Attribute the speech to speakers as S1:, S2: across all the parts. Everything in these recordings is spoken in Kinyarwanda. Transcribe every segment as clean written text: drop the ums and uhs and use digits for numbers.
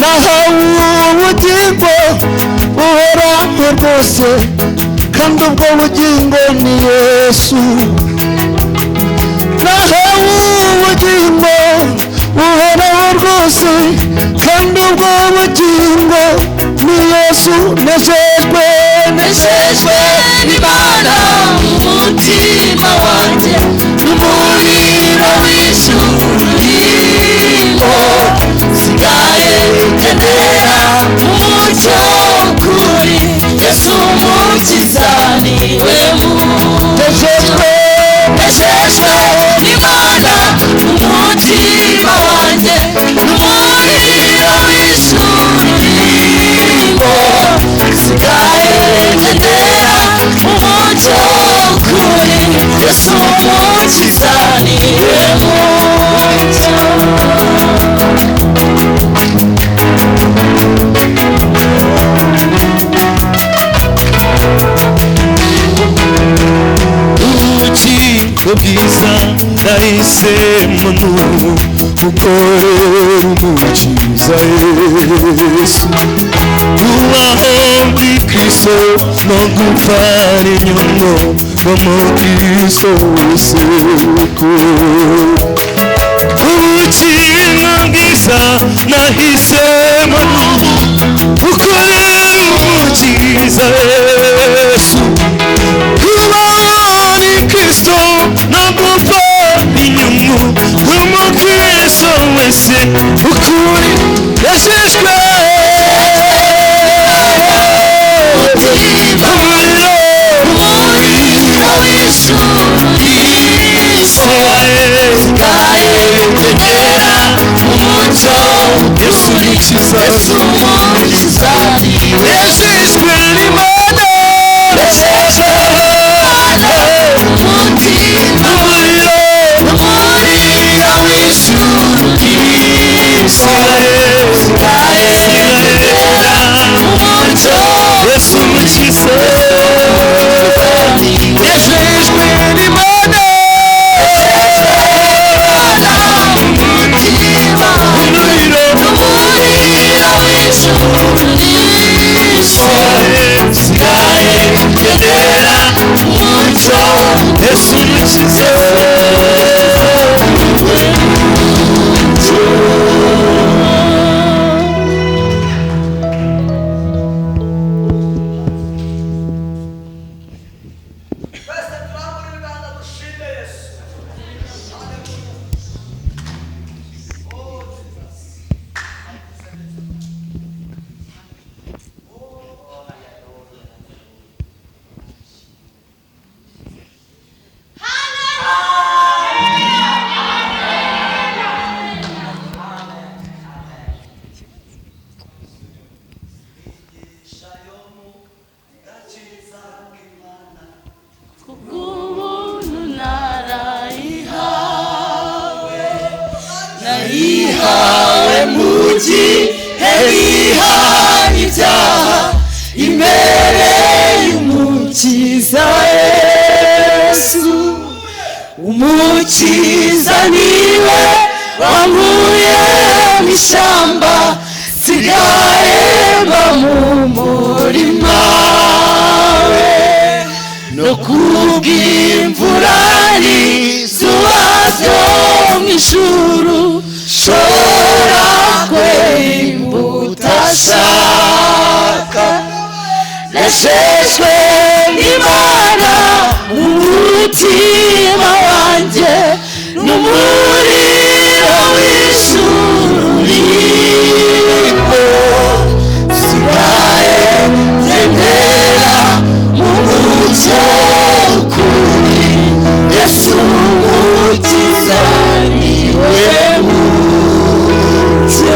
S1: nahawe ubugingo buhoraho rwose kandi ubwo bugingo ni Yesu. nahawe ubugingo buhoraho rwose kandi ubwo bugingo ni Yesu. nejejwe
S2: n'Imana mu mutima wanjye n'umuriro w'ijuru sigaye ngendera mu mucyo kuri Yesu umukiza niwe nejejwe n'Imana mu mutima wanjye n'umuriro w'ijuru sigaye ngendera mu mucyo kuri Yesu umukiza niwe mucyo.
S1: ubugingo bwiza nahisemo n'ubu gukorera umukiza Yesu. kubaho muri Kristo no gupfana inyuma no mu Kristo wese. ubugingo bwiza nahisemo n'ubu gukorera umukiza Yesu. Kristo no gupfana inyuma no mu Kristo wese. ukuri yasheshwe
S2: umuriro w'ijuru sigaye ngendera mu mucyo
S1: Yesu umukiza.
S2: Yesu umukiza niwe
S1: yasheshwe n'Imana.
S2: umutima umuriro w'ijuru sigaye ngendera mu mucyo
S1: Yesu umukiza. yasheshwe n'Imana.
S2: umutima
S1: umuriro
S2: w'ijuru sigaye ngendera mu mucyo
S1: Yesu umukiza.
S2: nayihawe mu gihe yihanye ibyaha imbere y'umukiza Yesu. umukiza niwe wankuye mu ishyamba sigaye mba mu murima we. no kubw'imvura n'izuba byo mu ijuru shora kwimbuta shaka. nejejwe n'Imana mu mutima wanjye n'umuriro w'ijuru sigaye ngendera mu mucyo kuri Yesu umukiza niwe mucyo.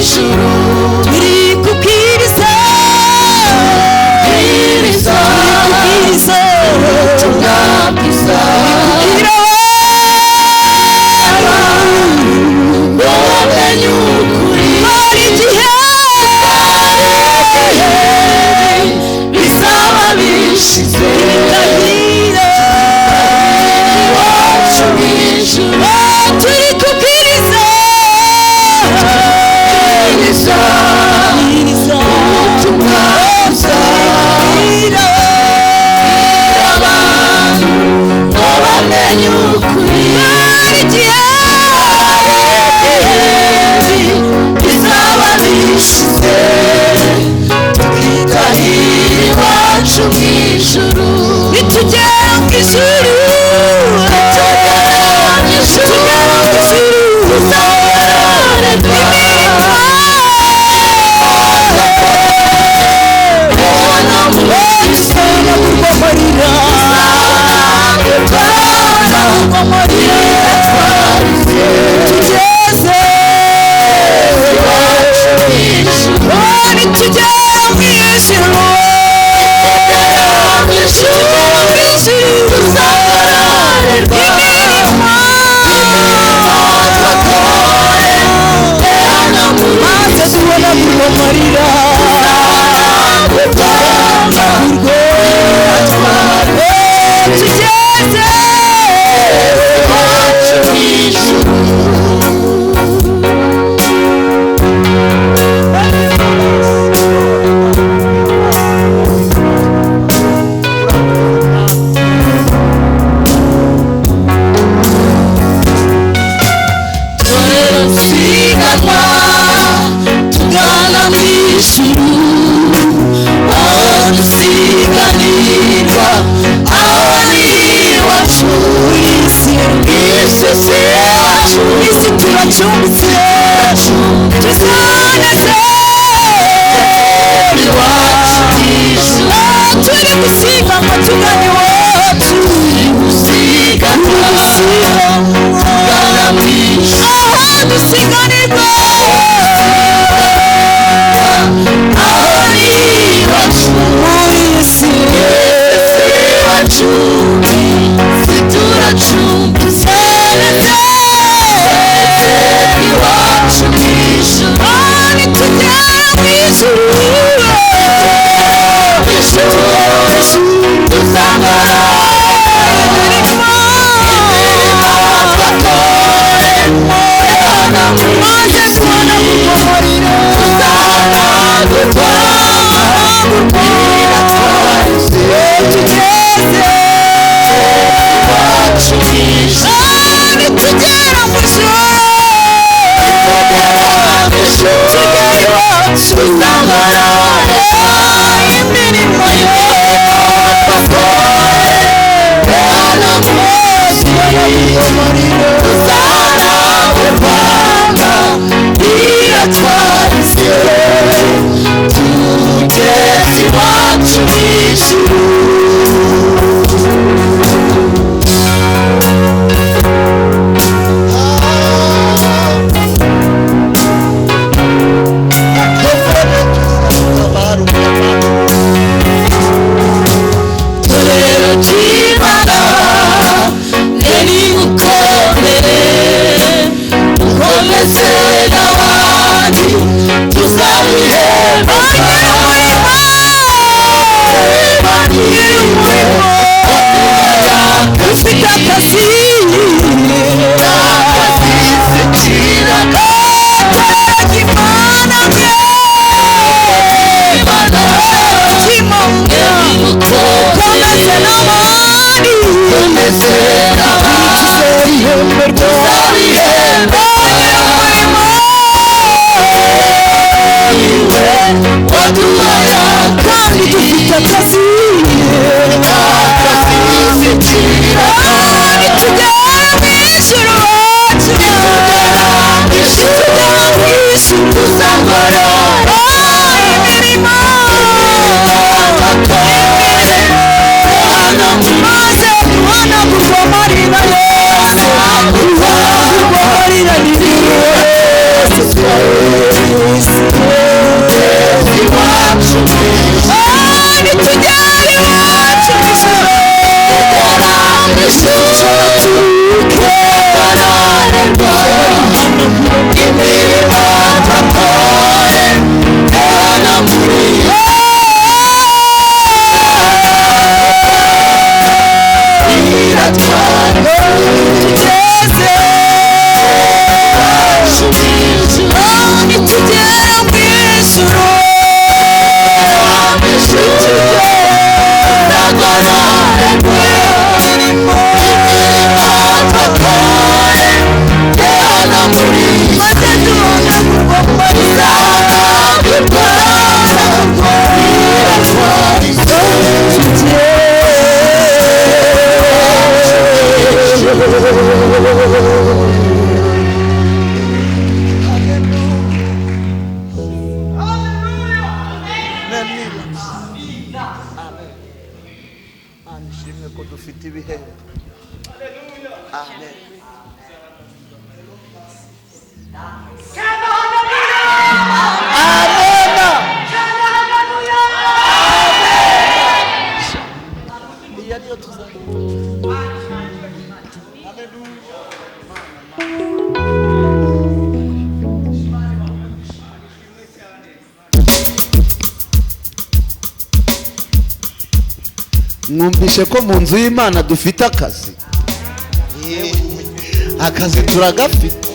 S2: ijuru
S3: iri kubwiriza
S2: ubutumwa bwiza
S3: kubwira
S2: ngo bamenye ukuri
S3: hari igihe
S2: bizaba bishize
S3: ndahira
S2: iwacu mu ijuru
S3: turi kubwiriza kubwiriza
S2: ubutumwa bwiza
S3: kubwira
S2: abantu ngo bamenye ukuri
S3: hari igihe
S2: bizaba bishize tukitahira iwacu mu ijuru
S3: nitugera mu ijuru
S2: Tuzabihemberwa
S4: Iya niyo tuza. Mwumvishe ko mu nzu y'Imana dufite akazi. Akazi turagafite.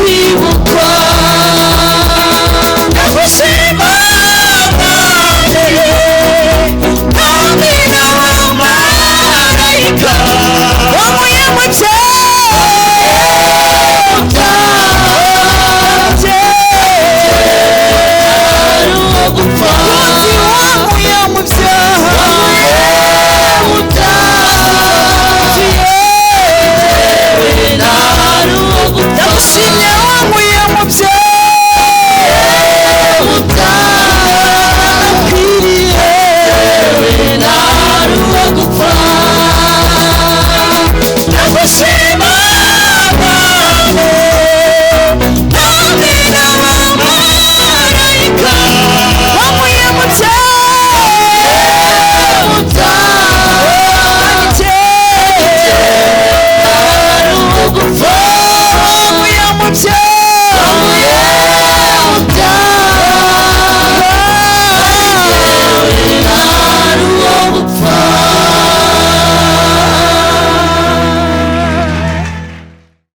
S2: kwibuka